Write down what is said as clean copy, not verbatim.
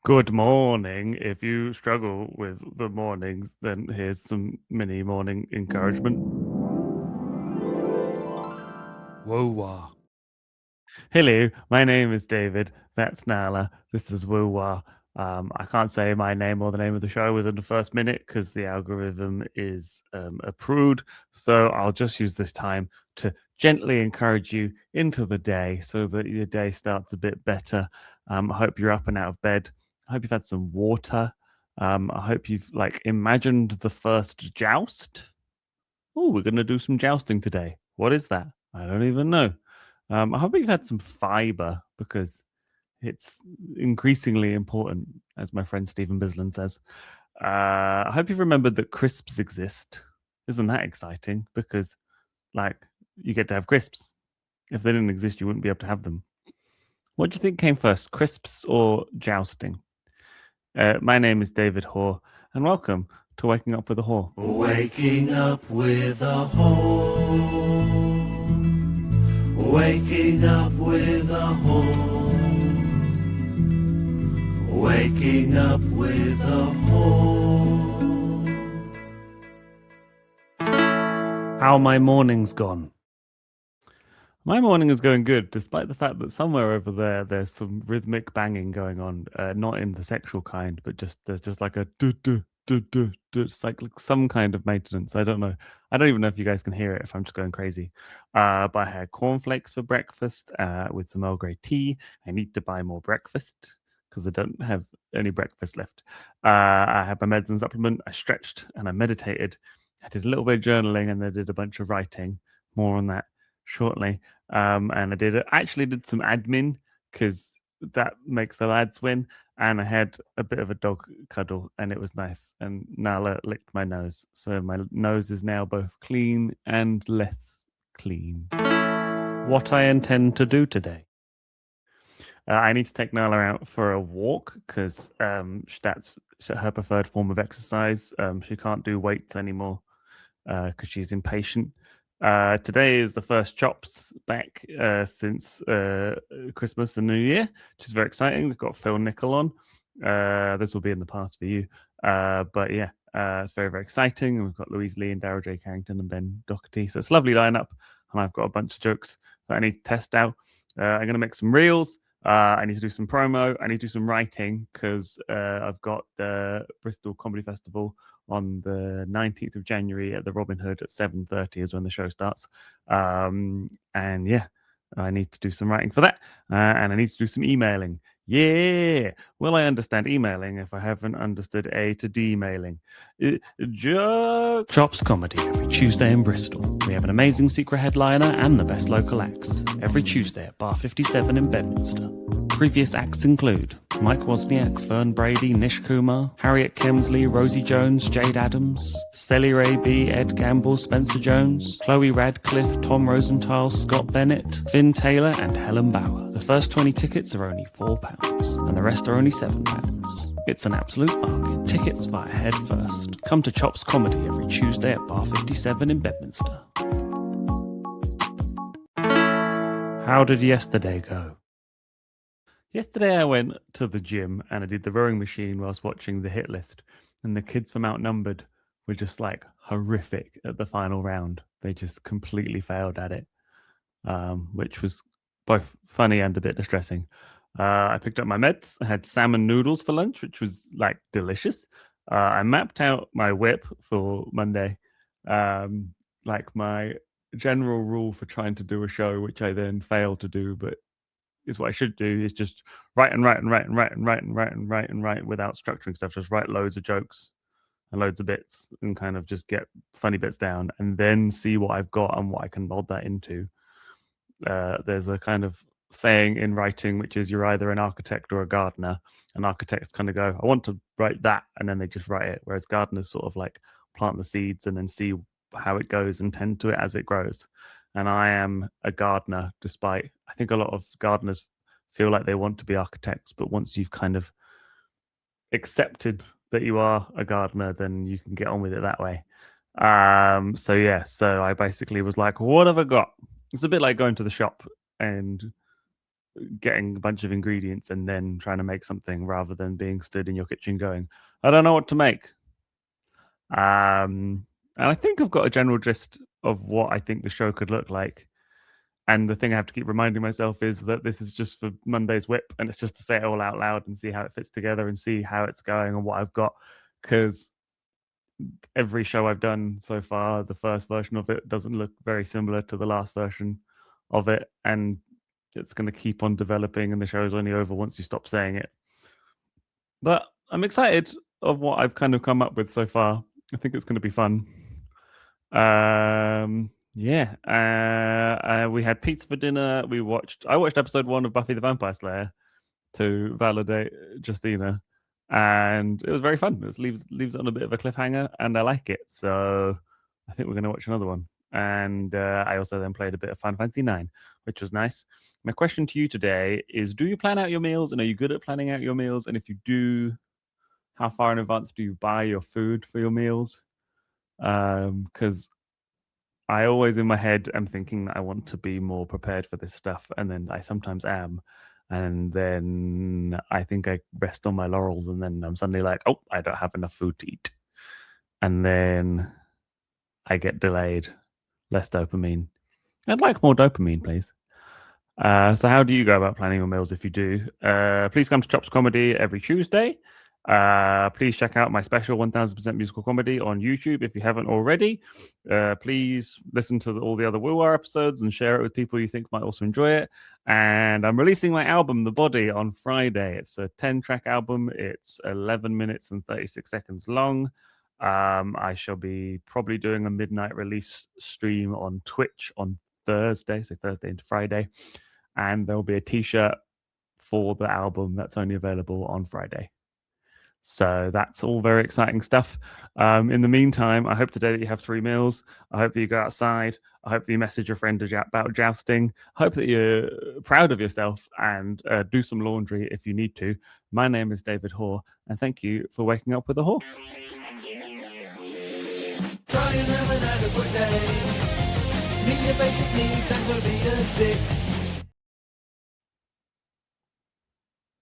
Good morning. If you struggle with the mornings, then here's some mini morning encouragement. WUWAH. Hello, my name is David. That's Nala. This is WUWAH. I can't say my name or the name of the show within the first minute because the algorithm is a prude. So I'll just use this time to gently encourage you into the day so that your day starts a bit better. I hope you're up and out of bed. I hope you've had some water. I hope you've imagined the first joust. Oh, we're going to do some jousting today. What is that? I don't even know. I hope you've had some fiber because it's increasingly important, as my friend Stephen Bislin says. I hope you've remembered that crisps exist. Isn't that exciting? Because, you get to have crisps. If they didn't exist, you wouldn't be able to have them. What do you think came first, crisps or jousting? My name is David Hoare, and welcome to Waking Up with a Hoare. Waking up with a Hoare. Waking up with a Hoare. Waking up with a Hoare. How my morning's gone. My morning is going good, despite the fact that somewhere over there there's some rhythmic banging going on, not in the sexual kind, but there's just like a do do do do do. It's like some kind of maintenance. I don't know. I don't even know if you guys can hear it if I'm just going crazy. But I had cornflakes for breakfast with some Earl Grey tea. I need to buy more breakfast because I don't have any breakfast left. I had my medicine supplement. I stretched and I meditated. I did a little bit of journaling and I did a bunch of writing. More on that shortly. And I actually did some admin because that makes the lads win. And I had a bit of a dog cuddle and it was nice. And Nala licked my nose. So my nose is now both clean and less clean. What I intend to do today. I need to take Nala out for a walk because that's her preferred form of exercise. She can't do weights anymore because she's impatient. Today is the first Chops back since Christmas and New Year, which is very exciting. We've got Phil Nickel on. This will be in the past for you. But yeah, it's very, very exciting. And we've got Louise Lee and Darryl J. Carrington and Ben Doherty. So it's a lovely lineup. And I've got a bunch of jokes that I need to test out. I'm going to make some reels. I need to do some promo. I need to do some writing because I've got the Bristol Comedy Festival on the 19th of January at the Robin Hood at 7:30 is when the show starts. And yeah, I need to do some writing for that. And I need to do some emailing. Yeah. Will I understand emailing if I haven't understood A to D mailing? Chops Comedy every Tuesday in Bristol. We have an amazing secret headliner and the best local acts every Tuesday at Bar 57 in Bedminster. Previous acts include Mike Wozniak, Fern Brady, Nish Kumar, Harriet Kemsley, Rosie Jones, Jade Adams, Sally Ray B, Ed Campbell, Spencer Jones, Chloe Radcliffe, Tom Rosenthal, Scott Bennett, Finn Taylor, and Helen Bauer. The first 20 tickets are only £4, and the rest are only £7. It's an absolute bargain. Tickets via Head First. Come to Chops Comedy every Tuesday at Bar 57 in Bedminster. How did yesterday go? Yesterday I went to the gym and I did the rowing machine whilst watching the hit list. And the kids from Outnumbered were just horrific at the final round. They just completely failed at it, which was both funny and a bit distressing. I picked up my meds. I had salmon noodles for lunch, which was delicious. I mapped out my whip for Monday. My general rule for trying to do a show, which I then failed to do, but is what I should do is just write without structuring stuff. Just write loads of jokes and loads of bits and kind of just get funny bits down and then see what I've got and what I can mold that into. There's a kind of saying in writing, which is you're either an architect or a gardener. And architects kind of go, I want to write that, and then they just write it. Whereas gardeners sort of plant the seeds and then see how it goes and tend to it as it grows. And I am a gardener, despite I think a lot of gardeners feel like they want to be architects, but once you've kind of accepted that you are a gardener, then you can get on with it that way. So I basically was like, what have I got? It's a bit like going to the shop and getting a bunch of ingredients and then trying to make something rather than being stood in your kitchen going, I don't know what to make. And I think I've got a general gist of what I think the show could look like. And the thing I have to keep reminding myself is that this is just for Monday's whip, and it's just to say it all out loud and see how it fits together and see how it's going and what I've got. Because every show I've done so far, the first version of it doesn't look very similar to the last version of it, and it's going to keep on developing, and the show is only over once you stop saying it. But I'm excited of what I've kind of come up with so far. I think it's going to be fun. We had pizza for dinner. I watched episode 1 of Buffy the Vampire Slayer to validate Justina, and it was very fun. It leaves it on a bit of a cliffhanger, and I like it. So I think we're going to watch another one. And I also then played a bit of Final Fantasy 9, which was nice. My question to you today is: do you plan out your meals, and are you good at planning out your meals? And if you do, how far in advance do you buy your food for your meals? Because I always in my head am thinking I want to be more prepared for this stuff, and then I sometimes am, and then I think I rest on my laurels, and then I'm suddenly like, oh, I don't have enough food to eat, and then I get delayed, less dopamine. I'd like more dopamine, please. So how do you go about planning your meals if you do? Please come to Chops Comedy every Tuesday. Please check out my special 1000% musical comedy on YouTube if you haven't already. Please listen to all the other WUWAH episodes and share it with people you think might also enjoy it. And I'm releasing my album, The Body, on Friday. It's a 10-track album. It's 11 minutes and 36 seconds long. I shall be probably doing a midnight release stream on Twitch on Thursday, so Thursday into Friday. And there'll be a t-shirt for the album that's only available on Friday. So that's all very exciting stuff. In the meantime, I hope today that you have 3 meals. I hope that you go outside. I hope that you message your friend about jousting. I hope that you're proud of yourself and do some laundry if you need to. My name is David Hoare, and thank you for waking up with a Hoare. Try and have an adequate day. Meet your basic needs and go be a dick.